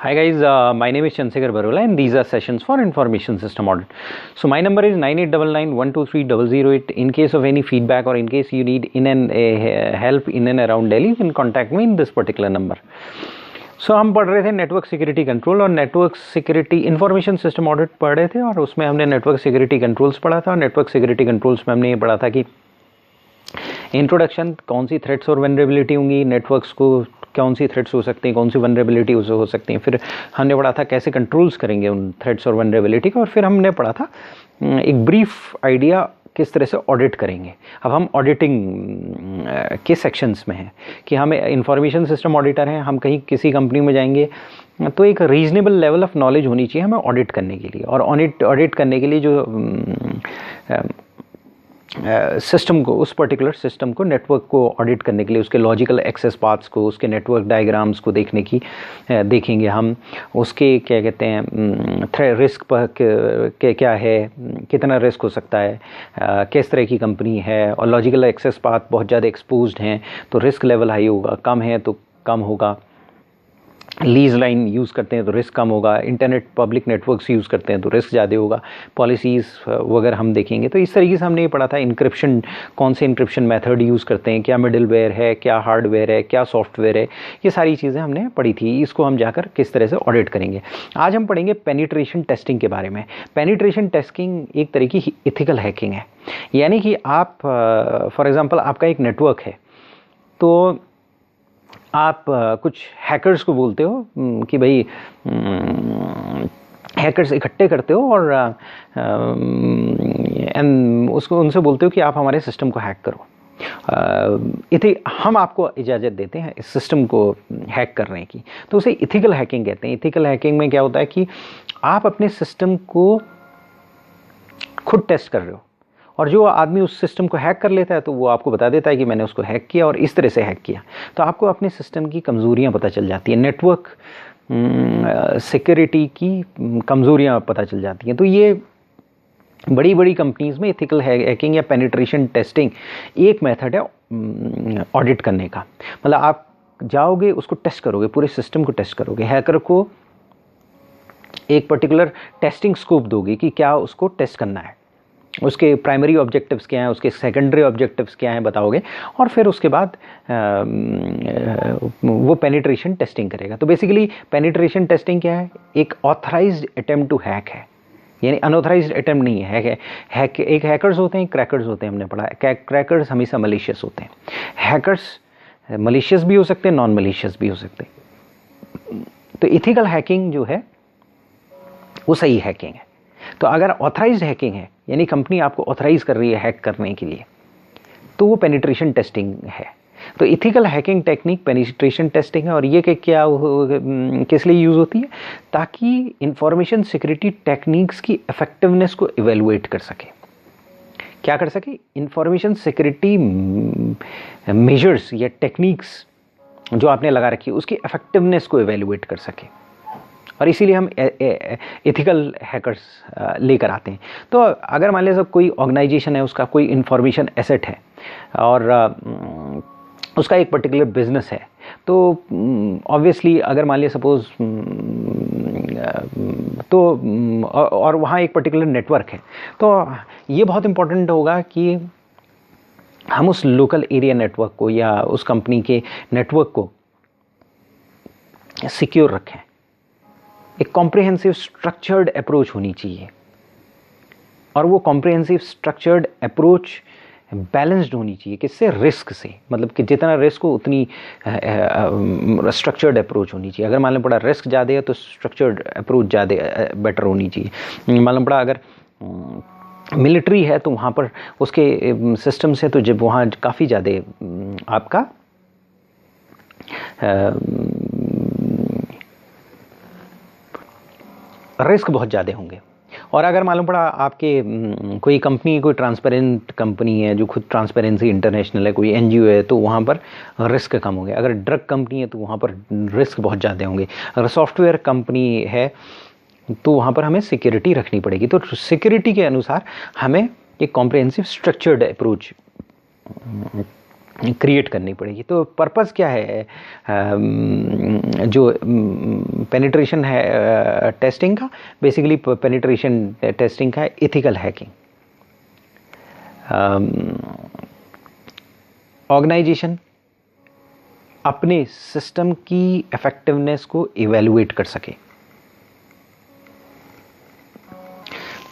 Hi guys, my name is Chandrasekhar Barola and these are sessions for Information System Audit. So my number is 9899123008. In case of any feedback or in case you need help in and around Delhi, you can contact me in this particular number. So हम पढ़ रहे थे network security control और network security information system audit पढ़ रहे थे और उसमें हमने नेटवर्क सिक्योरिटी कंट्रोल्स पढ़ा था और नेटवर्क सिक्योरिटी कंट्रोल्स में हमने ये पढ़ा था कि इंट्रोडक्शन, कौन सी थ्रेट्स और वनरेबिलिटी होंगी, नेटवर्क्स को कौन सी थ्रेट्स हो सकती हैं, कौन सी वनरेबिलिटी हो सकती हैं, फिर हमने पढ़ा था कैसे कंट्रोल्स करेंगे उन थ्रेट्स और वनरेबिलिटी को, और फिर हमने पढ़ा था एक ब्रीफ आइडिया किस तरह से ऑडिट करेंगे। अब हम ऑडिटिंग के सेक्शंस में हैं कि हम इंफॉर्मेशन सिस्टम ऑडिटर हैं, हम कहीं किसी कंपनी में जाएंगे तो एक रीजनेबल लेवल ऑफ नॉलेज होनी चाहिए हमें ऑडिट करने के लिए, और ऑडिट करने के लिए जो सिस्टम को, उस पर्टिकुलर सिस्टम को, नेटवर्क को ऑडिट करने के लिए उसके लॉजिकल एक्सेस पाथ्स को, उसके नेटवर्क डायग्राम्स को देखेंगे हम, उसके क्या कहते हैं रिस्क पर क्या है, कितना रिस्क हो सकता है, किस तरह की कंपनी है, और लॉजिकल एक्सेस पाथ बहुत ज़्यादा एक्सपोज्ड हैं तो रिस्क लेवल हाई होगा, कम है तो कम होगा, लीज लाइन यूज़ करते हैं तो रिस्क कम होगा, इंटरनेट पब्लिक नेटवर्क्स यूज़ करते हैं तो रिस्क ज़्यादा होगा, पॉलिसीज़ वगैरह हम देखेंगे। तो इस तरीके से हमने ये पढ़ा था इंक्रिप्शन, कौन से इंक्रिप्शन मेथड यूज़ करते हैं, क्या मिडलवेयर है, क्या हार्डवेयर है, क्या सॉफ्टवेयर है, ये सारी चीज़ें हमने पढ़ी थी। इसको हम जाकर किस तरह से ऑडिट करेंगे। आज हम पढ़ेंगे पेनिट्रेशन टेस्टिंग के बारे में। पेनिट्रेशन टेस्टिंग एक तरह की इथिकल हैकिंग है, यानी कि आप फॉर एग्ज़ाम्पल आपका एक नेटवर्क है तो आप कुछ हैकर्स को बोलते हो कि भाई हैकर्स इकट्ठे करते हो और उसको उनसे बोलते हो कि आप हमारे सिस्टम को हैक करो। हम आपको इजाज़त देते हैं इस सिस्टम को हैक करने की, तो उसे इथिकल हैकिंग कहते हैं। इथिकल हैकिंग में क्या होता है कि आप अपने सिस्टम को खुद टेस्ट कर रहे हो और जो आदमी उस सिस्टम को हैक कर लेता है तो वो आपको बता देता है कि मैंने उसको हैक किया और इस तरह से हैक किया, तो आपको अपने सिस्टम की कमज़ोरियां पता चल जाती हैं, नेटवर्क सिक्योरिटी की कमज़ोरियां पता चल जाती हैं। तो ये बड़ी बड़ी कंपनीज़ में इथिकल हैकिंग या पेनिट्रेशन टेस्टिंग एक मेथड है ऑडिट करने का। मतलब आप जाओगे, उसको टेस्ट करोगे, पूरे सिस्टम को टेस्ट करोगे, हैकर को एक पर्टिकुलर टेस्टिंग स्कोप दोगे कि क्या उसको टेस्ट करना है, उसके प्राइमरी ऑब्जेक्टिव्स क्या हैं, उसके सेकेंडरी ऑब्जेक्टिव्स क्या हैं बताओगे, और फिर उसके बाद वो पेनिट्रेशन टेस्टिंग करेगा। तो बेसिकली पेनिट्रेशन टेस्टिंग क्या है? एक ऑथराइज्ड अटेम्प्ट टू हैक है, यानी अनऑथराइज्ड अटेम्प्ट नहीं है। एक हैकर्स होते हैं, क्रैकर्स होते हैं, हमने पढ़ा है। क्रैकर्स हमेशा मलिशियस होते हैं, हैकर्स मलिशियस भी हो सकते हैं, नॉन मलिशियस भी हो सकते हैं। तो इथिकल हैकिंग जो है वो सही हैकिंग है। तो अगर ऑथराइज्ड हैकिंग है, यानी कंपनी आपको ऑथराइज कर रही है हैक करने के लिए, तो वो पेनिट्रेशन टेस्टिंग है। तो ethical hacking technique penetration testing है, और ये क्या किस लिए यूज़ होती है? ताकि इंफॉर्मेशन सिक्योरिटी टेक्निक्स की इफेक्टिवनेस को इवेलुएट कर सके। क्या कर सके? इंफॉर्मेशन सिक्योरिटी मेजर्स या टेक्निक्स जो आपने लगा रखी है उसकी इफेक्टिवनेस को इवेलुएट कर सके, और इसीलिए हम इथिकल हैकर्स लेकर आते हैं। तो अगर मान लीजिए कोई ऑर्गेनाइजेशन है, उसका कोई इंफॉर्मेशन एसेट है और उसका एक पर्टिकुलर बिजनेस है, तो ऑब्वियसली अगर मान लीजिए सपोज तो और वहाँ एक पर्टिकुलर नेटवर्क है, तो ये बहुत इम्पोर्टेंट होगा कि हम उस लोकल एरिया नेटवर्क को या उस कंपनी के नेटवर्क को सिक्योर रखें। एक कॉम्प्रिहेंसिव स्ट्रक्चर्ड अप्रोच होनी चाहिए, और वो कॉम्प्रिहेंसिव स्ट्रक्चर्ड अप्रोच बैलेंस्ड होनी चाहिए। किससे? रिस्क से, मतलब कि जितना रिस्क हो उतनी स्ट्रक्चर्ड अप्रोच होनी चाहिए। अगर मालूम पड़ा रिस्क ज़्यादा है तो स्ट्रक्चर्ड अप्रोच ज़्यादा बेटर होनी चाहिए। मालूम पड़ा अगर मिलिट्री है तो वहाँ पर उसके सिस्टम से, तो जब वहाँ काफ़ी ज़्यादा आपका रिस्क बहुत ज़्यादा होंगे। और अगर मालूम पड़ा आपके कोई कंपनी, कोई ट्रांसपेरेंट कंपनी है जो खुद ट्रांसपेरेंसी इंटरनेशनल है, कोई एनजीओ है, तो वहाँ पर रिस्क कम होंगे। अगर ड्रग कंपनी है तो वहाँ पर रिस्क बहुत ज़्यादा होंगे। अगर सॉफ्टवेयर कंपनी है तो वहाँ पर हमें सिक्योरिटी रखनी पड़ेगी। तो सिक्योरिटी के अनुसार हमें एक कॉम्प्रिहेंसिव स्ट्रक्चर्ड अप्रोच क्रिएट करनी पड़ेगी। तो पर्पस क्या है जो पेनिट्रेशन है टेस्टिंग का? बेसिकली पेनिट्रेशन टेस्टिंग का एथिकल हैकिंग। ऑर्गेनाइजेशन अपने सिस्टम की इफेक्टिवनेस को इवैल्यूएट कर सके।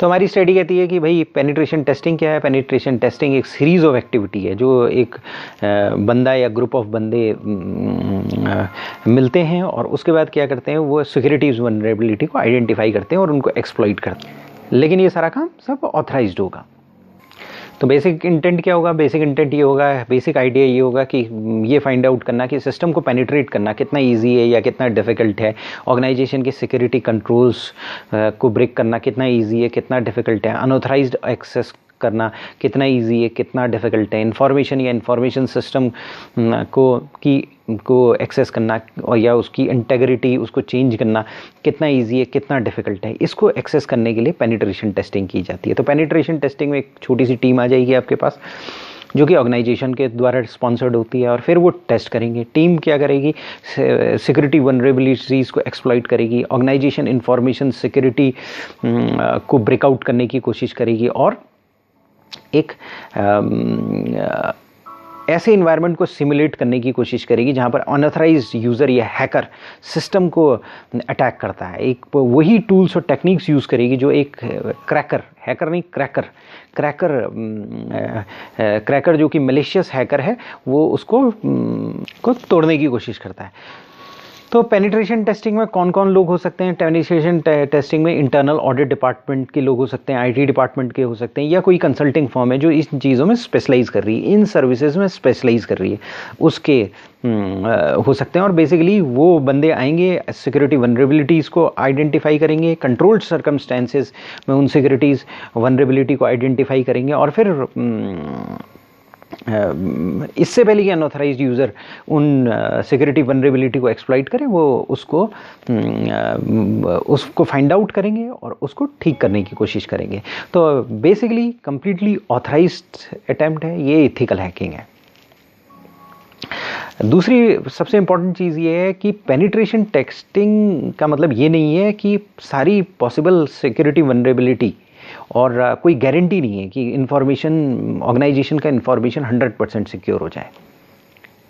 तो हमारी स्टडी कहती है कि भाई पेनिट्रेशन टेस्टिंग क्या है? पेनिट्रेशन टेस्टिंग एक सीरीज ऑफ एक्टिविटी है जो एक बंदा या ग्रुप ऑफ बंदे मिलते हैं और उसके बाद क्या करते हैं, वो सिक्योरिटीज वल्नरेबिलिटी को आइडेंटिफाई करते हैं और उनको एक्सप्लॉइट करते हैं। लेकिन ये सारा काम सब ऑथराइज्ड होगा। तो बेसिक इंटेंट क्या होगा? बेसिक इंटेंट ये होगा, बेसिक आइडिया ये होगा कि ये फाइंड आउट करना कि सिस्टम को पेनिट्रेट करना कितना इजी है या कितना डिफ़िकल्ट है, ऑर्गेनाइजेशन के सिक्योरिटी कंट्रोल्स को ब्रेक करना कितना इजी है, कितना डिफ़िकल्ट है, अनऑथराइज्ड एक्सेस करना कितना इजी है, कितना डिफ़िकल्ट है, इंफॉर्मेशन या इंफॉर्मेशन सिस्टम को एक्सेस करना और या उसकी इंटेग्रिटी उसको चेंज करना कितना इजी है, कितना डिफ़िकल्ट है, इसको एक्सेस करने के लिए पेनिट्रेशन टेस्टिंग की जाती है। तो पेनिट्रेशन टेस्टिंग में एक छोटी सी टीम आ जाएगी आपके पास जो कि ऑर्गेनाइजेशन के द्वारा स्पॉन्सर्ड होती है और फिर वो टेस्ट करेंगे। टीम क्या करेगी? सिक्योरिटी वल्नरेबिलिटीज़ को एक्सप्लॉइट करेगी, ऑर्गेनाइजेशन इंफॉर्मेशन सिक्योरिटी को ब्रेकआउट करने की कोशिश करेगी और एक ऐसे इन्वायरमेंट को सिमुलेट करने की कोशिश करेगी जहाँ पर अनऑथराइज्ड यूज़र या हैकर सिस्टम को अटैक करता है। एक वही टूल्स और टेक्निक्स यूज़ करेगी जो एक क्रैकर जो कि मैलिशियस हैकर है वो उसको को तोड़ने की कोशिश करता है। तो पेनिट्रेशन टेस्टिंग में कौन कौन लोग हो सकते हैं? पेनिट्रेशन टेस्टिंग में इंटरनल ऑडिट डिपार्टमेंट के लोग हो सकते हैं, आईटी डिपार्टमेंट के हो सकते हैं, या कोई कंसल्टिंग फर्म है जो इस चीज़ों में स्पेशलाइज कर रही है, इन सर्विसेज में स्पेशलाइज कर रही है, उसके हो सकते हैं। और बेसिकली वो बंदे आएंगे, सिक्योरिटी वल्नरेबिलिटीज़ को आइडेंटिफाई करेंगे, कंट्रोल्ड सर्कमस्टेंसेस में उन सिक्योरिटीज़ वल्नरेबिलिटी को आइडेंटिफाई करेंगे और फिर इससे पहले कि अनऑथराइज्ड यूज़र उन सिक्योरिटी वल्नरेबिलिटी को एक्सप्लॉइट करे, वो उसको फाइंड आउट करेंगे और उसको ठीक करने की कोशिश करेंगे। तो बेसिकली कंप्लीटली ऑथराइज्ड अटेम्प्ट है, ये एथिकल हैकिंग है। दूसरी सबसे इंपॉर्टेंट चीज़ ये है कि पेनिट्रेशन टेस्टिंग का मतलब ये नहीं है कि सारी पॉसिबल सिक्योरिटी वल्नरेबिलिटी और कोई गारंटी नहीं है कि इंफॉर्मेशन ऑर्गेनाइजेशन का इंफॉर्मेशन 100% सिक्योर हो जाए,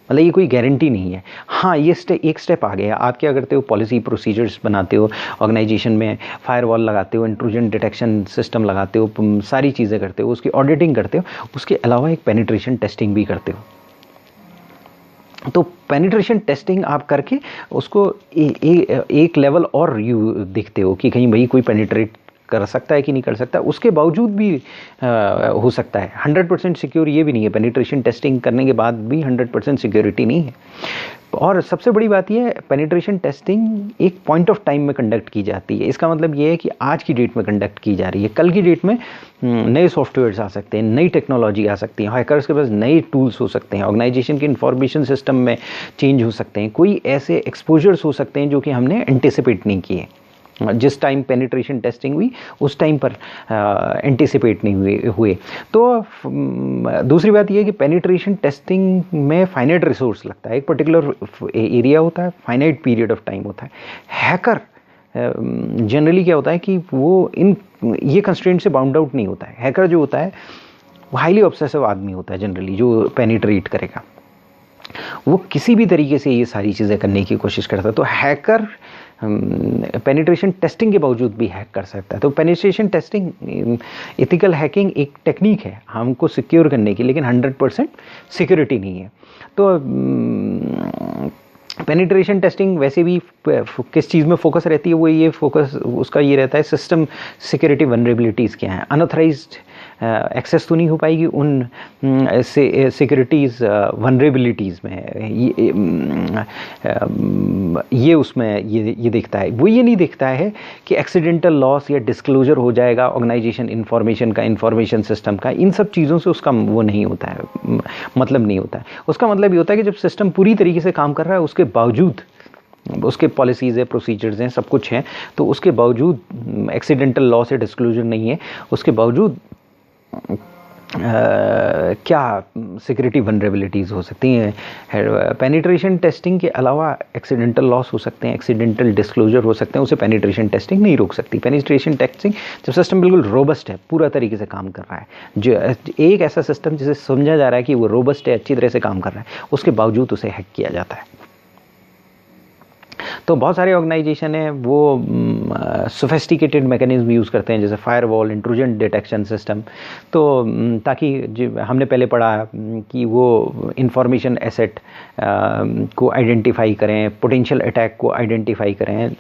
मतलब ये कोई गारंटी नहीं है। हाँ, ये एक स्टेप आ गया। आप क्या करते हो? पॉलिसी प्रोसीजर्स बनाते हो, ऑर्गेनाइजेशन में फायरवॉल लगाते हो, इंट्रूजन डिटेक्शन सिस्टम लगाते हो, सारी चीज़ें करते हो, उसकी ऑडिटिंग करते हो, उसके अलावा एक पेनिट्रेशन टेस्टिंग भी करते हो। तो पेनिट्रेशन टेस्टिंग आप करके उसको एक लेवल और देखते हो कि कहीं भाई कोई पेनिट्रेट कर सकता है कि नहीं कर सकता। उसके बावजूद भी हो सकता है 100% सिक्योर ये भी नहीं है, पेनिट्रेशन टेस्टिंग करने के बाद भी 100% सिक्योरिटी नहीं है। और सबसे बड़ी बात यह है, पेनिट्रेशन टेस्टिंग एक पॉइंट ऑफ टाइम में कंडक्ट की जाती है। इसका मतलब ये है कि आज की डेट में कंडक्ट की जा रही है, कल की डेट में नए सॉफ्टवेयर्स आ सकते हैं, नई टेक्नोलॉजी आ सकती है, हैकर्स के पास नए टूल्स हो सकते हैं, ऑर्गेनाइजेशन के इंफॉर्मेशन सिस्टम में चेंज हो सकते हैं, कोई ऐसे एक्सपोजर्स हो सकते हैं जो कि हमने एंटिसिपेट नहीं किए। जिस टाइम पेनिट्रेशन टेस्टिंग हुई उस टाइम पर एंटिसिपेट नहीं हुए। तो दूसरी बात यह कि पेनिट्रेशन टेस्टिंग में फाइनाइट रिसोर्स लगता है, एक पर्टिकुलर एरिया होता है, फाइनाइट पीरियड ऑफ टाइम होता है। हैकर जनरली क्या होता है कि वो ये कंस्ट्रेंट से बाउंड आउट नहीं होता है। हैकर जो होता है वो हाईली ऑब्सेसिव आदमी होता है जनरली, जो पेनिट्रेट करेगा वो किसी भी तरीके से ये सारी चीज़ें करने की कोशिश करता है। तो हैकर पेनिट्रेशन टेस्टिंग के बावजूद भी हैक कर सकता है। तो पेनिट्रेशन टेस्टिंग एथिकल हैकिंग एक टेक्निक है हमको सिक्योर करने की, लेकिन 100% सिक्योरिटी नहीं है। तो पेनिट्रेशन टेस्टिंग वैसे भी किस चीज़ में फोकस रहती है? वो ये फोकस उसका ये रहता है सिस्टम सिक्योरिटी वल्नरेबिलिटीज़ क्या हैं। अनऑथराइज्ड एक्सेस तो नहीं हो पाएगी उन सिक्योरिटीज़ वल्नरेबिलिटीज़ में, ये उसमें ये देखता है। वो ये नहीं देखता है कि एक्सीडेंटल लॉस या डिस्क्लोजर हो जाएगा ऑर्गेनाइजेशन इंफॉर्मेशन का, इंफॉर्मेशन सिस्टम का। इन सब चीज़ों से उसका वो नहीं होता है, मतलब नहीं होता है। उसका मतलब ये होता है कि जब सिस्टम पूरी तरीके से काम कर रहा है उसके बावजूद उसके पॉलिसीज़ है, प्रोसीजर्स हैं, सब कुछ हैं, तो उसके बावजूद एक्सीडेंटल लॉस या डिस्क्लोजर नहीं है, उसके बावजूद क्या सिक्योरिटी वनरेबिलिटीज़ हो सकती हैं। पेनिट्रेशन टेस्टिंग के अलावा एक्सीडेंटल लॉस हो सकते हैं, एक्सीडेंटल डिस्क्लोजर हो सकते हैं, उसे पेनिट्रेशन टेस्टिंग नहीं रोक सकती। पेनिट्रेशन टेस्टिंग जब सिस्टम बिल्कुल रोबस्ट है, पूरा तरीके से काम कर रहा है, जो एक ऐसा सिस्टम जिसे समझा जा रहा है कि वो रोबस्ट है, अच्छी तरह से काम कर रहा है, उसके बावजूद उसे हैक किया जाता है। तो बहुत सारे ऑर्गेनाइजेशन हैं वो सोफिस्टिकेटेड मैकेनिज्म यूज़ करते हैं, जैसे फायरवॉल, इंट्रूजन डिटेक्शन सिस्टम। तो ताकि हमने पहले पढ़ा कि वो इंफॉर्मेशन एसेट को आइडेंटिफाई करें, पोटेंशियल अटैक को आइडेंटिफाई करें,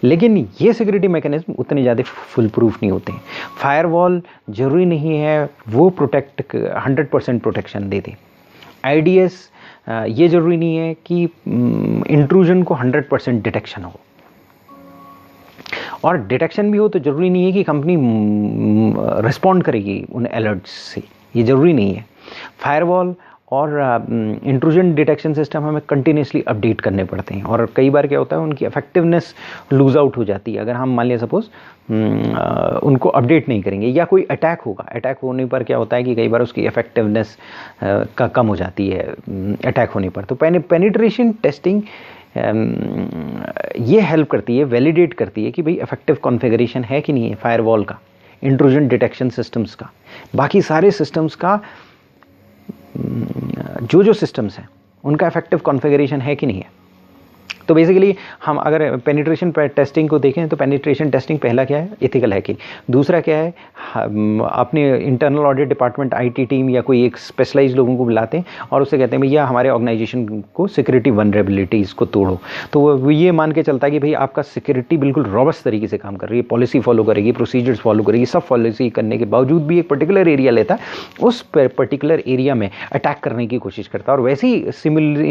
लेकिन ये सिक्योरिटी मैकेनिज्म उतने ज़्यादा फुल प्रूफ नहीं होते हैं। फायरवॉल ज़रूरी नहीं है वो 100% प्रोटेक्शन दे दे। IDS ये ज़रूरी नहीं है कि इंट्रूजन को 100% डिटेक्शन हो, और डिटेक्शन भी हो तो ज़रूरी नहीं है कि कंपनी रिस्पॉन्ड करेगी उन अलर्ट्स से, ये ज़रूरी नहीं है। फायरवॉल और इंट्रूजन डिटेक्शन सिस्टम हमें कंटिन्यूसली अपडेट करने पड़ते हैं, और कई बार क्या होता है उनकी इफेक्टिवनेस लूज़ आउट हो जाती है अगर हम मान लिया सपोज़ उनको अपडेट नहीं करेंगे, या कोई अटैक होगा। अटैक होने पर क्या होता है कि कई बार उसकी इफेक्टिवनेस का कम हो जाती है अटैक होने पर। तो पेनिट्रेशन टेस्टिंग ये हेल्प करती है, वैलिडेट करती है कि भाई इफेक्टिव कॉन्फ़िगरेशन है कि नहीं है फायरवॉल का, इंट्रूजन डिटेक्शन सिस्टम्स का, बाकी सारे सिस्टम्स का, जो सिस्टम्स हैं उनका इफेक्टिव कॉन्फ़िगरेशन है कि नहीं है। तो बेसिकली हम अगर पेनिट्रेशन टेस्टिंग को देखें तो पेनिट्रेशन टेस्टिंग पहला क्या है, एथिकल है कि, दूसरा क्या है, अपने internal audit department IT team या कोई एक स्पेशलाइज लोगों को बुलाते हैं और उससे कहते हैं भैया हमारे ऑर्गेनाइजेशन को सिक्योरिटी वनरेबिलिटीज़ को तोड़ो। तो वो ये मान के चलता है कि भाई आपका सिक्योरिटी बिल्कुल रॉबस्ट तरीके से काम कर रही है, पॉलिसी फॉलो करेगी, प्रोसीजर्स फॉलो करेगी, सब पॉलिसी करने के बावजूद भी एक पर्टिकुलर एरिया लेता है, उस पर्टिकुलर एरिया में अटैक करने की कोशिश करता है, और वैसे ही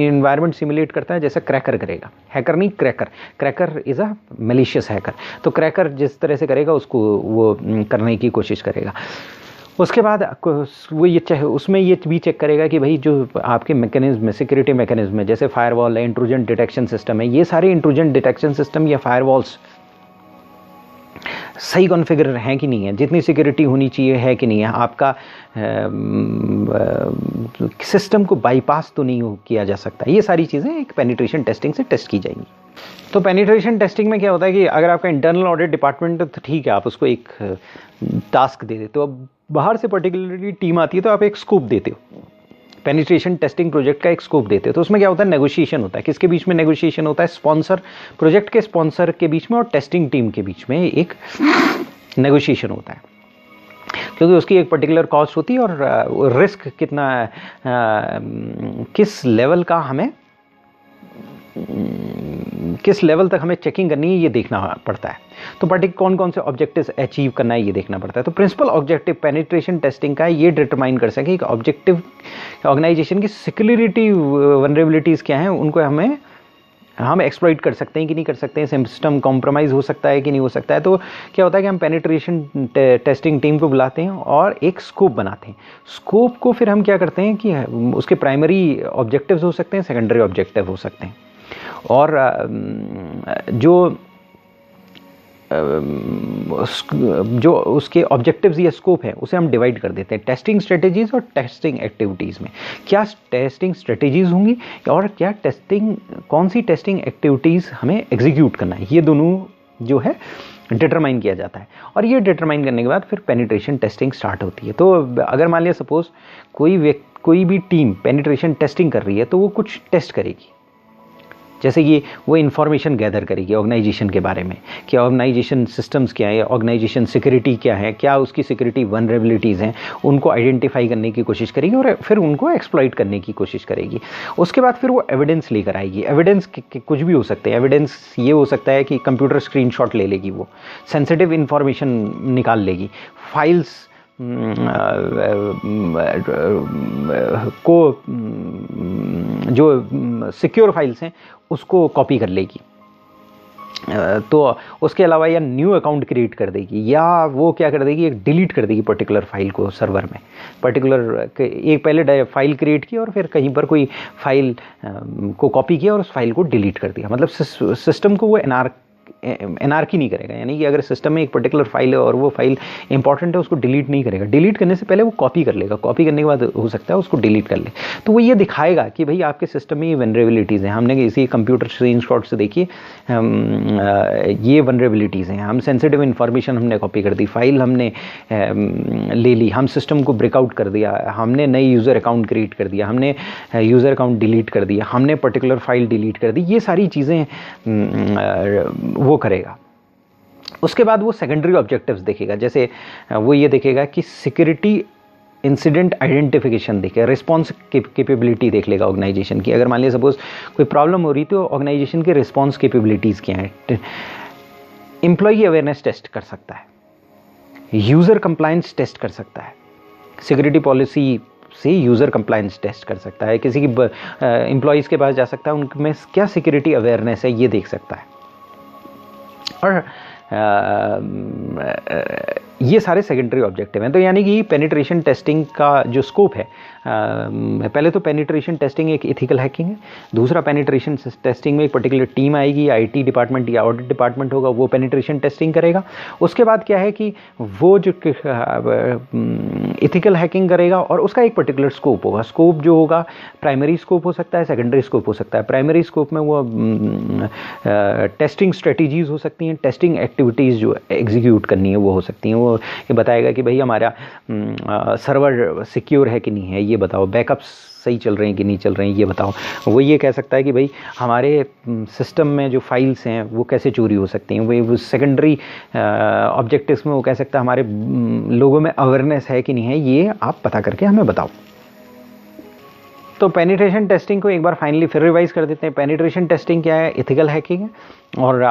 इन्वायरमेंट सिमुलेट करता है जैसा क्रैकर करेगा। हैकर नहीं, cracker is a malicious hacker. तो क्रैकर जिस तरह से करेगा उसको वो करने की कोशिश करेगा। उसके बाद वो ये उसमें ये भी चेक करेगा कि भाई जो आपके मैकेनिज्म है, सिक्योरिटी मैकेनिज्म है, जैसे फायरवॉल है, इंट्रूजन डिटेक्शन सिस्टम है, ये सारे इंट्रूजन डिटेक्शन सिस्टम या फायरवॉल्स सही कॉन्फ़िगर हैं कि नहीं है, जितनी सिक्योरिटी होनी चाहिए है कि नहीं है, आपका सिस्टम को बाईपास तो नहीं किया जा सकता। ये सारी चीज़ें एक पेनिट्रेशन टेस्टिंग से टेस्ट की जाएंगी। तो पेनिट्रेशन टेस्टिंग में क्या होता है कि अगर आपका इंटरनल ऑडिट डिपार्टमेंट तो ठीक है, आप उसको एक टास्क दे देते हो, अब बाहर से पर्टिकुलरली टीम आती है तो आप एक स्कोप देते हो, पेनिट्रेशन टेस्टिंग प्रोजेक्ट का एक स्कोप देते हो। तो उसमें क्या होता है, नेगोशिएशन होता है। किसके बीच में नेगोशिएशन होता है, स्पॉन्सर, प्रोजेक्ट के स्पॉन्सर के बीच में और टेस्टिंग टीम के बीच में एक नेगोशिएशन होता है, क्योंकि उसकी एक पर्टिकुलर कॉस्ट होती है और रिस्क कितना, किस लेवल का हमें, किस लेवल तक हमें चेकिंग करनी है ये देखना पड़ता है। तो कौन कौन से ऑब्जेक्टिव्स अचीव करना है ये देखना पड़ता है। तो प्रिंसिपल ऑब्जेक्टिव पेनिट्रेशन टेस्टिंग का ये डिटरमाइन कर सके कि ऑब्जेक्टिव ऑर्गेनाइजेशन की सिक्योरिटी वनरेबिलिटीज़ क्या हैं, उनको हम एक्सप्लॉइट कर सकते हैं कि नहीं कर सकते हैं, सिस्टम कॉम्प्रोमाइज़ हो सकता है कि नहीं हो सकता है। तो क्या होता है कि हम पेनिट्रेशन टेस्टिंग टीम को बुलाते हैं और एक स्कोप बनाते हैं। स्कोप को फिर हम क्या करते हैं कि उसके प्राइमरी ऑब्जेक्टिव्स हो सकते हैं, सेकेंडरी ऑब्जेक्टिव हो सकते हैं, और जो उसके ऑब्जेक्टिव्स या स्कोप है उसे हम डिवाइड कर देते हैं टेस्टिंग स्ट्रेटेजीज़ और टेस्टिंग एक्टिविटीज़ में। क्या टेस्टिंग स्ट्रेटेजीज़ होंगी और क्या कौन सी टेस्टिंग एक्टिविटीज़ हमें एग्जीक्यूट करना है, ये दोनों जो है डिटरमाइन किया जाता है। और ये डिटरमाइन करने के बाद फिर पेनिट्रेशन टेस्टिंग स्टार्ट होती है। तो अगर मान लिया सपोज़ कोई भी टीम पेनिट्रेशन टेस्टिंग कर रही है तो वो कुछ टेस्ट करेगी, जैसे कि वो इन्फॉर्मेशन गैदर करेगी ऑर्गेनाइजेशन के बारे में कि ऑर्गेनाइजेशन सिस्टम्स क्या है, ऑर्गेनाइजेशन सिक्योरिटी क्या है, क्या उसकी सिक्योरिटी वनरेबिलिटीज़ हैं, उनको आइडेंटिफाई करने की कोशिश करेगी और फिर उनको एक्सप्लॉइट करने की कोशिश करेगी। उसके बाद फिर वो एविडेंस लेकर आएगी। एविडेंस कुछ भी हो सकते हैं। एविडेंस ये हो सकता है कि कंप्यूटर स्क्रीनशॉट ले लेगी, वो सेंसिटिव इन्फॉर्मेशन निकाल लेगी, फाइल्स को जो सिक्योर फाइल्स हैं उसको कॉपी कर लेगी। तो उसके अलावा या न्यू अकाउंट क्रिएट कर देगी, या वो क्या कर देगी, एक डिलीट कर देगी पर्टिकुलर फाइल को सर्वर में। एक पहले फाइल क्रिएट की और फिर कहीं पर कोई फाइल को कॉपी किया और उस फाइल को डिलीट कर दिया। मतलब सिस्टम को वो एनार्की नहीं करेगा, यानी कि अगर सिस्टम में एक पर्टिकुलर फाइल है और वो फाइल इंपॉर्टेंट है उसको डिलीट नहीं करेगा। डिलीट करने से पहले वो कॉपी कर लेगा, कॉपी करने के बाद हो सकता है उसको डिलीट कर ले। तो वो ये दिखाएगा कि भाई आपके सिस्टम में ये वनरेबिलिटीज़ हैं। हमने इसी कंप्यूटर स्क्रीनशॉट से देखिए ये वनरेबिलिटीज़ हैं। हम सेंसिटिव इन्फॉर्मेशन हमने कॉपी कर दी, फाइल हमने ले ली, हम सिस्टम को ब्रेकआउट कर दिया, हमने नई यूज़र अकाउंट क्रिएट कर दिया, हमने यूज़र अकाउंट डिलीट कर दिया, हमने पर्टिकुलर फाइल डिलीट कर दी। ये सारी चीज़ें वो करेगा। उसके बाद वो सेकेंडरी ऑब्जेक्टिव्स देखेगा, जैसे वो ये देखेगा कि सिक्योरिटी इंसिडेंट आइडेंटिफिकेशन देखेगा, रिस्पॉन्स कैपेबिलिटी देख लेगा ऑर्गेनाइजेशन की। अगर मान लिया सपोज कोई प्रॉब्लम हो रही तो ऑर्गेनाइजेशन के रिस्पॉन्स कैपेबिलिटीज़ क्या हैं। एम्प्लॉई अवेयरनेस टेस्ट कर सकता है, यूज़र कंप्लायंस टेस्ट कर सकता है, सिक्योरिटी पॉलिसी से यूज़र कंप्लायंस टेस्ट कर सकता है, किसी की एम्प्लॉयज़ के पास जा सकता है, उनमें क्या सिक्योरिटी अवेयरनेस है ये देख सकता है। और ये सारे सेकेंडरी ऑब्जेक्टिव हैं। तो यानी कि पेनिट्रेशन टेस्टिंग का जो स्कोप है, पहले तो पेनिट्रेशन टेस्टिंग एक एथिकल हैकिंग है। दूसरा, पेनिट्रेशन टेस्टिंग में एक पर्टिकुलर टीम आएगी, आईटी डिपार्टमेंट या ऑडिट डिपार्टमेंट होगा, वो पेनिट्रेशन टेस्टिंग करेगा। उसके बाद क्या है कि वो जो एथिकल हैकिंग करेगा और उसका एक पर्टिकुलर स्कोप होगा। स्कोप जो होगा प्राइमरी स्कोप हो सकता है, सेकेंडरी स्कोप हो सकता है। प्राइमरी स्कोप में वो टेस्टिंग स्ट्रेटजीज हो सकती हैं, टेस्टिंग एक्टिविटीज़ जो एग्जीक्यूट करनी है वो हो सकती हैं। वो ये बताएगा कि भाई हमारा सर्वर सिक्योर है कि नहीं है ये बताओ, बैकअप्स सही चल रहे हैं कि नहीं चल रहे हैं ये बताओ। वो ये कह सकता है कि भाई हमारे सिस्टम में जो फाइल्स हैं वो कैसे चोरी हो सकती हैं। वो सेकेंडरी ऑब्जेक्टिव्स में वो कह सकता है हमारे लोगों में अवेयरनेस है कि नहीं है, ये आप पता करके हमें बताओ। तो पेनिट्रेशन टेस्टिंग को एक बार फाइनली फिर रिवाइज कर देते हैं। पेनिट्रेशन टेस्टिंग क्या है? एथिकल हैकिंग है और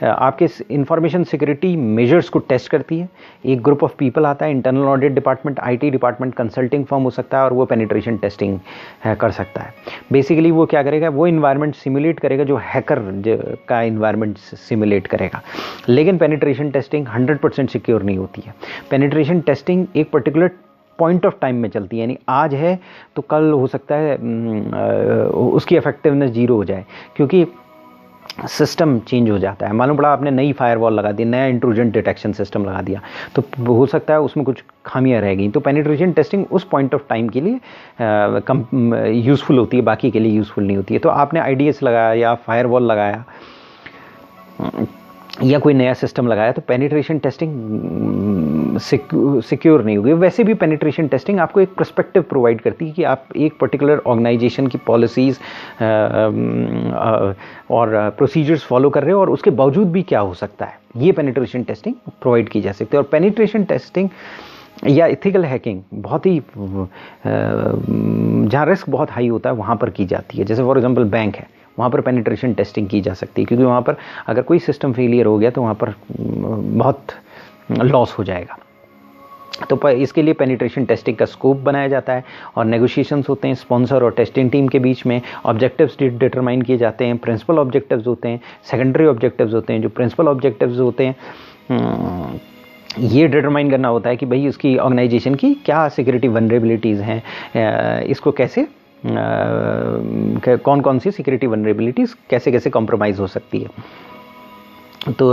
आपके इंफॉर्मेशन सिक्योरिटी मेजर्स को टेस्ट करती है। एक ग्रुप ऑफ पीपल आता है, internal audit department, IT department, consulting firm हो सकता है और वो पेनिट्रेशन टेस्टिंग कर सकता है। बेसिकली वो क्या करेगा, वो इन्वायरमेंट सिमुलेट करेगा जो हैकर का इन्वायरमेंट सिमुलेट करेगा। लेकिन पेनिट्रेशन टेस्टिंग 100% सिक्योर नहीं होती है। पेनिट्रेशन टेस्टिंग एक पर्टिकुलर पॉइंट ऑफ टाइम में चलती है, यानी आज है तो कल हो सकता है उसकी इफेक्टिवनेस 0 हो जाए, क्योंकि सिस्टम चेंज हो जाता है। मालूम पड़ा आपने नई फायरवॉल लगा दी, नया इंट्रूजन डिटेक्शन सिस्टम लगा दिया, तो हो सकता है उसमें कुछ खामियां रह गई। तो पेनिट्रेशन टेस्टिंग उस पॉइंट ऑफ टाइम के लिए यूज़फुल होती है, बाकी के लिए यूज़फुल नहीं होती है। तो आपने IDS लगाया या फायरवॉल लगाया या कोई नया सिस्टम लगाया तो पेनिट्रेशन टेस्टिंग सिक्योर नहीं होगी। वैसे भी पेनिट्रेशन टेस्टिंग आपको एक पर्सपेक्टिव प्रोवाइड करती है कि आप एक पर्टिकुलर ऑर्गेनाइजेशन की पॉलिसीज़ और प्रोसीजर्स फॉलो कर रहे हो और उसके बावजूद भी क्या हो सकता है, ये पेनिट्रेशन टेस्टिंग प्रोवाइड की जा सकती है। और पेनिट्रेशन टेस्टिंग या एथिकल हैकिंग बहुत ही जहाँ रिस्क बहुत हाई होता है वहाँ पर की जाती है। जैसे फॉर एग्जांपल बैंक है, वहाँ पर पेनिट्रेशन टेस्टिंग की जा सकती है, क्योंकि वहाँ पर अगर कोई सिस्टम फेलियर हो गया तो वहाँ पर बहुत लॉस हो जाएगा। तो इसके लिए पेनिट्रेशन टेस्टिंग का स्कोप बनाया जाता है और नेगोशिएशंस होते हैं स्पॉन्सर और टेस्टिंग टीम के बीच में। ऑब्जेक्टिव्स डिटरमाइन किए जाते हैं, प्रिंसिपल ऑब्जेक्टिव्स होते हैं, सेकेंडरी ऑब्जेक्टिव्स होते हैं। जो प्रिंसिपल ऑब्जेक्टिव्स होते हैं ये डिटरमाइन करना होता है कि भाई उसकी ऑर्गेनाइजेशन की क्या सिक्योरिटी वनरेबिलिटीज़ हैं, इसको कैसे कौन कौन सी सिक्योरिटी वनरेबिलिटीज़ कैसे कैसे कॉम्प्रोमाइज़ हो सकती है। तो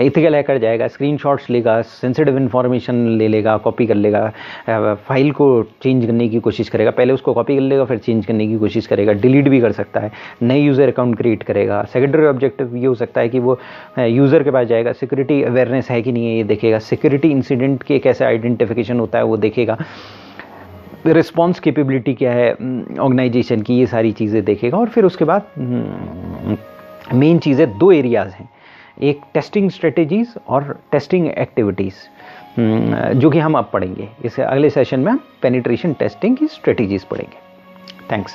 एथिकल हैकर जाएगा, स्क्रीनशॉट्स लेगा, सेंसिटिव इन्फॉर्मेशन ले लेगा, कॉपी कर लेगा, फाइल को चेंज करने की कोशिश करेगा, पहले उसको कॉपी कर लेगा फिर चेंज करने की कोशिश करेगा, डिलीट भी कर सकता है, नई यूज़र अकाउंट क्रिएट करेगा। सेकेंडरी ऑब्जेक्टिव ये हो सकता है कि वो यूज़र के पास जाएगा, सिक्योरिटी अवेयरनेस है कि नहीं है ये देखेगा, सिक्योरिटी इंसिडेंट के कैसे आइडेंटिफिकेशन होता है वो देखेगा, रिस्पॉन्स कैपेबिलिटी क्या है ऑर्गेनाइजेशन की, ये सारी चीज़ें देखेगा। और फिर उसके बाद मेन चीज़ें 2 एरियाज़ हैं, एक टेस्टिंग स्ट्रेटेजीज़ और टेस्टिंग एक्टिविटीज़, जो कि हम अब पढ़ेंगे। इसे अगले सेशन में हम पेनिट्रेशन टेस्टिंग की स्ट्रेटेजीज़ पढ़ेंगे। थैंक्स।